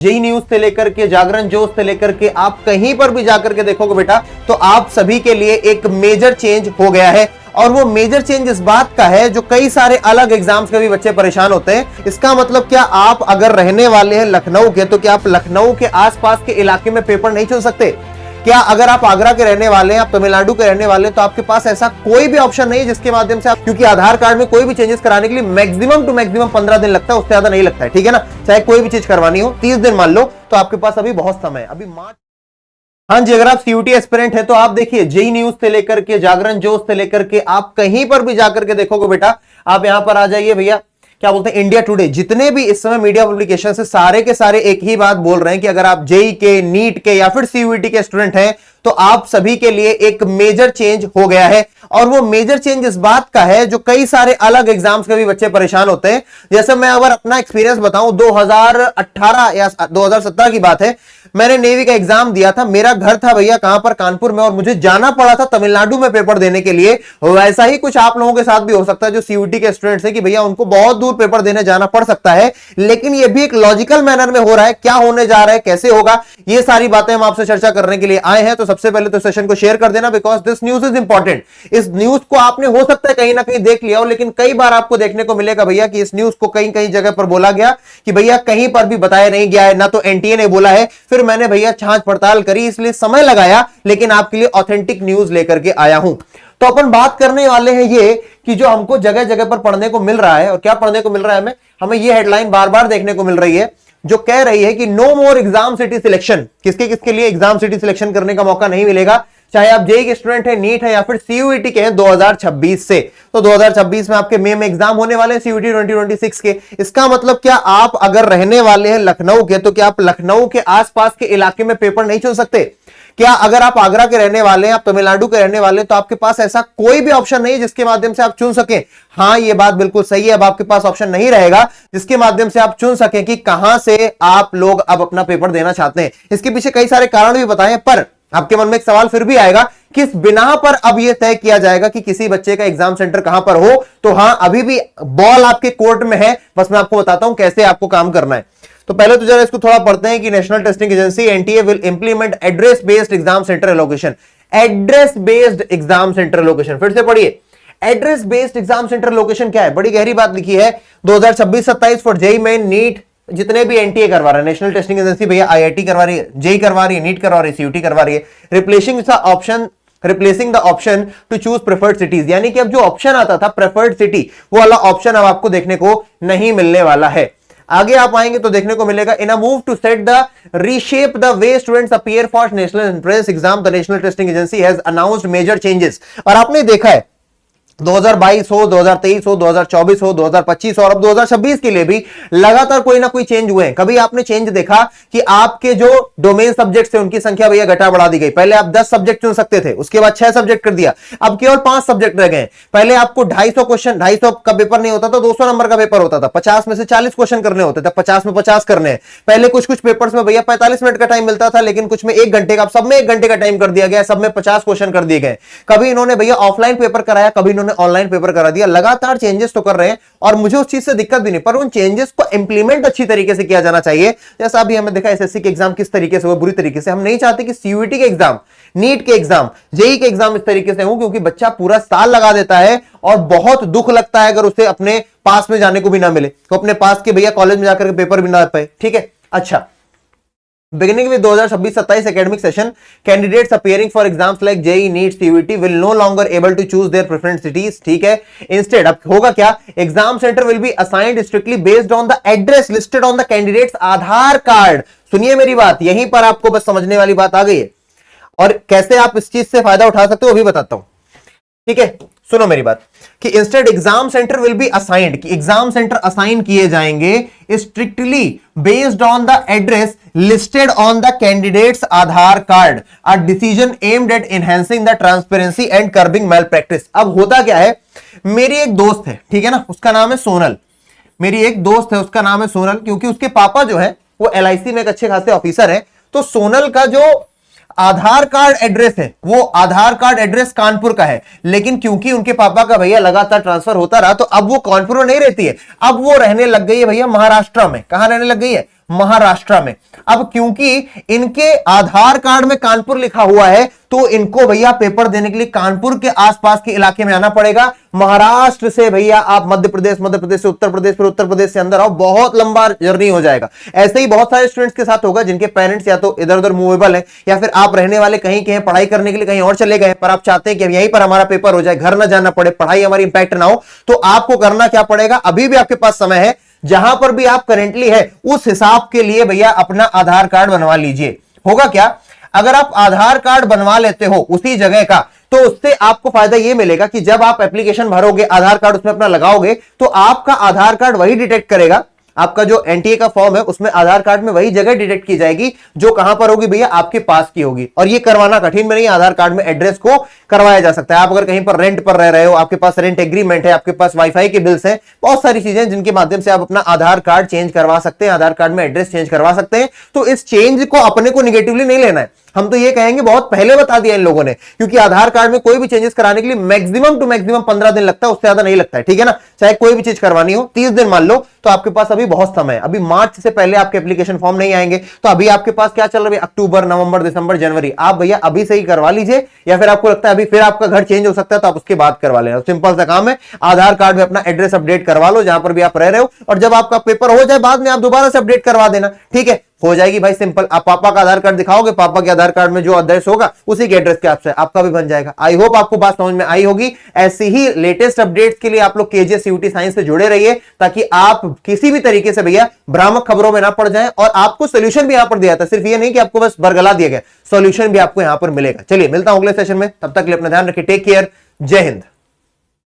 JEE news से लेकर के जागरण जोश से लेकर के आप कहीं पर भी जाकर के देखोगे बेटा तो आप सभी के लिए एक मेजर चेंज हो गया है। और वो मेजर चेंज इस बात का है जो कई सारे अलग एग्जाम्स के भी बच्चे परेशान होते हैं। इसका मतलब क्या आप अगर रहने वाले हैं लखनऊ के तो क्या आप लखनऊ के आसपास के इलाके में पेपर नहीं चुन सकते? क्या अगर आप आगरा के रहने वाले हैं, आप तमिलनाडु के रहने वाले हैं, तो आपके पास ऐसा कोई भी ऑप्शन नहीं है जिसके माध्यम से आप, क्योंकि आधार कार्ड में कोई भी चेंजेस कराने के लिए मैक्सिमम टू मैक्सिमम 15 दिन लगता है, उससे ज्यादा नहीं लगता है, ठीक है ना। चाहे कोई भी चीज करवानी हो 30 दिन मान लो, तो आपके पास अभी बहुत समय है, अभी मार्च। हाँ जी, अगर आप सीयूटी एस्पिरेंट है तो आप देखिए जेई न्यूज से लेकर के जागरण जोश से लेकर के आप कहीं पर भी जाकर के देखोगे बेटा, आप यहां पर आ जाइए भैया, क्या बोलते हैं, इंडिया टुडे, जितने भी इस समय मीडिया पब्लिकेशन से सारे के सारे एक ही बात बोल रहे हैं कि अगर आप जेई के, नीट के या फिर सीयूटी के स्टूडेंट हैं तो आप सभी के लिए एक मेजर चेंज हो गया है। और वो मेजर चेंज इस बात का है जो कई सारे अलग एग्जाम्स के भी बच्चे परेशान होते हैं। जैसे मैं अगर अपना एक्सपीरियंस बताऊं, 2018 या 2017 की बात है, मैंने नेवी का एग्जाम दिया था। मेरा घर था भैया कहां पर, कानपुर में, और मुझे जाना पड़ा था तमिलनाडु में पेपर देने के लिए। वैसा ही कुछ आप लोगों के साथ भी हो सकता है जो सीयूटी के स्टूडेंट्स हैं कि भैया उनको बहुत दूर पेपर देने जाना पड़ सकता है, लेकिन ये भी एक लॉजिकल मैनर में हो रहा है। क्या होने जा रहा है, कैसे होगा, ये सारी बातें हम आपसे चर्चा करने के लिए आए हैं। तो सबसे पहले तो सेशन को शेयर कर देना, because this news is important. इस न्यूज को आपने हो सकता है कहीं ना कहीं देख लिया हो, लेकिन कई बार आपको देखने को मिलेगा भैया कि इस न्यूज को कहीं कहीं जगह पर बोला गया कि भैया कहीं पर भी बताया नहीं गया है, ना तो एनटीए ने बोला है। फिर मैंने भैया जांच पड़ताल करी, इसलिए समय लगाया, लेकिन आपके लिए ऑथेंटिक न्यूज लेकर के आया हूं। तो अपन बात करने वाले हैं ये कि जो हमको जगह जगह पर पढ़ने को मिल रहा है, और क्या पढ़ने को मिल रहा है हमें ये हेडलाइन बार बार देखने को मिल रही है जो कह रही है कि नो मोर एग्जाम सिटी सिलेक्शन। किसके किसके लिए एग्जाम सिटी सिलेक्शन करने का मौका नहीं मिलेगा, चाहे आप जेई के स्टूडेंट हैं, नीट है या फिर सीयूईटी के हैं 2026 से। तो 2026 में आपके मई में एग्जाम होने वाले हैं सीयूईटी 2026 के। इसका मतलब क्या आप अगर रहने वाले हैं लखनऊ के तो क्या आप लखनऊ के आसपास के इलाके में पेपर नहीं चुन सकते? क्या अगर आप आगरा के रहने वाले हैं, आप तमिलनाडु के रहने वाले हैं, तो आपके पास ऐसा कोई भी ऑप्शन नहीं है जिसके माध्यम से आप चुन सकें? हाँ, ये बात बिल्कुल सही है। अब आपके पास ऑप्शन नहीं रहेगा जिसके माध्यम से आप चुन सकें कि कहां से आप लोग अब अपना पेपर देना चाहते हैं। इसके पीछे कई सारे कारण भी बताए, पर आपके मन में एक सवाल फिर भी आएगा, किस बिना पर अब यह तय किया जाएगा कि किसी बच्चे का एग्जाम सेंटर कहां पर हो? तो हां, अभी भी बॉल आपके कोर्ट में है, बस मैं आपको बताता हूं कैसे आपको काम करना है। तो पहले तो जरा इसको थोड़ा पढ़ते हैं कि national testing agency NTA will implement address based exam centre allocation. Address based exam centre allocation, फिर से पढ़िए, address based exam centre allocation क्या है? बड़ी गहरी बात लिखी है। 2026-27 फॉर जेई मेन, नीट, जितने भी एनटीए करवा रहे हैं, नेशनल टेस्टिंग एजेंसी भैया आईआईटी करवा रही है, जेई करवा रही है, नीट करवा रही है, सीयूटी करवा रही है, replacing the option to choose preferred cities. यानी कि अब जो ऑप्शन आता था प्रेफर्ड सिटी, वो वाला ऑप्शन अब आपको देखने को नहीं मिलने वाला है। आगे आप आएंगे तो देखने को मिलेगा, in a move to set the reshape the way students appear for national entrance exam, the national testing agency has announced major changes. और आपने देखा है 2022 हो, 2023 हो, 2024 हो, 2025 और अब 2026 के लिए भी लगातार कोई ना कोई चेंज हुए हैं। कभी आपने चेंज देखा कि आपके जो डोमेन सब्जेक्ट्स थे उनकी संख्या भैया घटा बढ़ा दी गई? पहले आप 10 सब्जेक्ट चुन सकते थे, उसके बाद 6 सब्जेक्ट कर दिया, अब केवल 5 सब्जेक्ट रह गए। पहले आपको 250 क्वेश्चन, 250 का पेपर नहीं होता था, 200 नंबर का पेपर होता था, 50 में से 40 क्वेश्चन करने होते थे, 50 में 50 करने हैं। पहले कुछ कुछ पेपर्स में भैया 45 मिनट का टाइम मिलता था, लेकिन कुछ में 1 घंटे का, सब में 1 घंटे का टाइम कर दिया गया, सब में 50 क्वेश्चन कर दिए गए। कभी इन्होंने भैया ऑफलाइन पेपर कराया, कभी इन्होंने ऑनलाइन पेपर करा दिया। लगातार चेंजेस तो कर रहे हैं और मुझे उस चीज से दिक्कत भी नहीं, पर उन चेंजेस को इंप्लीमेंट अच्छी तरीके से किया जाना चाहिए। जैसा अभी हमने देखा एसएससी के एग्जाम किस तरीके से हुए, बुरी तरीके से। हम नहीं चाहते कि सीयूईटी के एग्जाम, नीट के एग्जाम, जेई के एग्जाम इस तरीके से हो, क्योंकि बच्चा पूरा साल लगा देता है और बहुत दुख लगता है अगर उसे अपने पास में जाने को भी ना मिले, तो अपने पास के भैया कॉलेज में जाकर पेपर भी ना पाए, ठीक है। अच्छा, beginning with 2026-27 academic session, candidates appearing for exams like JEE, NEET, CUET will no longer able to choose their preferred cities, ठीक है। Instead, अब होगा क्या? Exam center will be assigned strictly based on the address listed on the candidate's Aadhaar card. सुनिए मेरी बात, यहीं पर आपको बस समझने वाली बात आ गई है, और कैसे आप इस चीज से फायदा उठा सकते हो वो भी बताता हूं, ठीक है। सुनो मेरी बात कि instead exam centre will be assigned, कि एग्जाम सेंटर असाइन किए जाएंगे strictly based on the address listed on the candidate's Aadhaar card, a decision aimed at enhancing the transparency and curbing malpractice. अब होता क्या है, मेरी एक दोस्त है, ठीक है ना, उसका नाम है सोनल। मेरी एक दोस्त है, उसका नाम है सोनल, क्योंकि उसके पापा जो है वो एलआईसी में एक अच्छे खासे ऑफिसर है। तो सोनल का जो आधार कार्ड एड्रेस है, वो आधार कार्ड एड्रेस कानपुर का है, लेकिन क्योंकि उनके पापा का भैया लगातार ट्रांसफर होता रहा, तो अब वो कानपुर में नहीं रहती है, अब वो रहने लग गई है भैया महाराष्ट्र में। कहां रहने लग गई है? महाराष्ट्र में। अब क्योंकि इनके आधार कार्ड में कानपुर लिखा हुआ है तो इनको भैया पेपर देने के लिए कानपुर के आसपास के इलाके में आना पड़ेगा। महाराष्ट्र से भैया आप मध्य प्रदेश से उत्तर प्रदेश, फिर उत्तर प्रदेश से अंदर आओ, बहुत लंबा जर्नी हो जाएगा। ऐसे ही बहुत सारे स्टूडेंट्स के साथ होगा जिनके पेरेंट्स या तो इधर उधर मूवेबल है या फिर आप रहने वाले कहीं के हैं, पढ़ाई करने के लिए कहीं और चले गए, पर आप चाहते हैं कि यहीं पर हमारा पेपर हो जाए, घर ना जाना पड़े, पढ़ाई हमारी इंपैक्ट ना हो, तो आपको करना क्या पड़ेगा, अभी भी आपके पास समय है, जहां पर भी आप करेंटली है उस हिसाब के लिए भैया अपना आधार कार्ड बनवा लीजिए। होगा क्या, अगर आप आधार कार्ड बनवा लेते हो उसी जगह का, तो उससे आपको फायदा यह मिलेगा कि जब आप एप्लीकेशन भरोगे, आधार कार्ड उसमें अपना लगाओगे, तो आपका आधार कार्ड वही डिटेक्ट करेगा, आपका जो एनटीए का फॉर्म है उसमें आधार कार्ड में वही जगह डिटेक्ट की जाएगी जो कहां पर होगी भैया, आपके पास की होगी। और ये करवाना कठिन में नहीं, आधार कार्ड में एड्रेस को करवाया जा सकता है। आप अगर कहीं पर रेंट पर रह रहे हो, आपके पास रेंट एग्रीमेंट है, आपके पास वाईफाई के बिल्स हैं, बहुत सारी चीजें जिनके माध्यम से आप अपना आधार कार्ड चेंज करवा सकते हैं, आधार कार्ड में एड्रेस चेंज करवा सकते हैं। तो इस चेंज को अपने को निगेटिवली नहीं लेना है, हम तो ये कहेंगे बहुत पहले बता दिया इन लोगों ने, क्योंकि आधार कार्ड में कोई भी चेंजेस कराने के लिए मैक्सिमम टू मैक्सिमम 15 दिन लगता है, उससे ज्यादा नहीं लगता है, ठीक है ना। चाहे कोई भी चीज करवानी हो 30 दिन मान लो, तो आपके पास अभी बहुत समय है। अभी मार्च से पहले आपके एप्लीकेशन फॉर्म नहीं आएंगे, तो अभी आपके पास क्या चल रहा है, अक्टूबर, नवंबर, दिसंबर, जनवरी, आप भैया अभी से ही करवा लीजिए। या फिर आपको लगता है अभी फिर आपका घर चेंज हो सकता है, तो आप उसके बाद करवा लेना। सिंपल सा काम है, आधार कार्ड में अपना एड्रेस अपडेट करवा लो जहां पर भी आप रह रहे हो, और जब आपका पेपर हो जाए बाद में आप दोबारा से अपडेट करवा देना, ठीक है, हो जाएगी भाई सिंपल। आप पापा का आधार कार्ड दिखाओगे, पापा के आधार कार्ड में जो एड्रेस होगा उसी के एड्रेस के आपसे आपका भी बन जाएगा। आई होप आपको बात समझ में आई होगी। ऐसी ही लेटेस्ट अपडेट्स के लिए आप लोग केजीएस सीयूटी साइंस से जुड़े रहिए, ताकि आप किसी भी तरीके से भैया भ्रामक खबरों में ना पड़ जाएं, और आपको सोल्यूशन भी यहां पर दिया था, सिर्फ ये नहीं कि आपको बस बरगला दिया गया, सोल्यूशन भी आपको यहां पर मिलेगा। चलिए मिलता हूं अगले सेशन में, तब तक के लिए अपना ध्यान रखिए, टेक केयर, जय हिंद।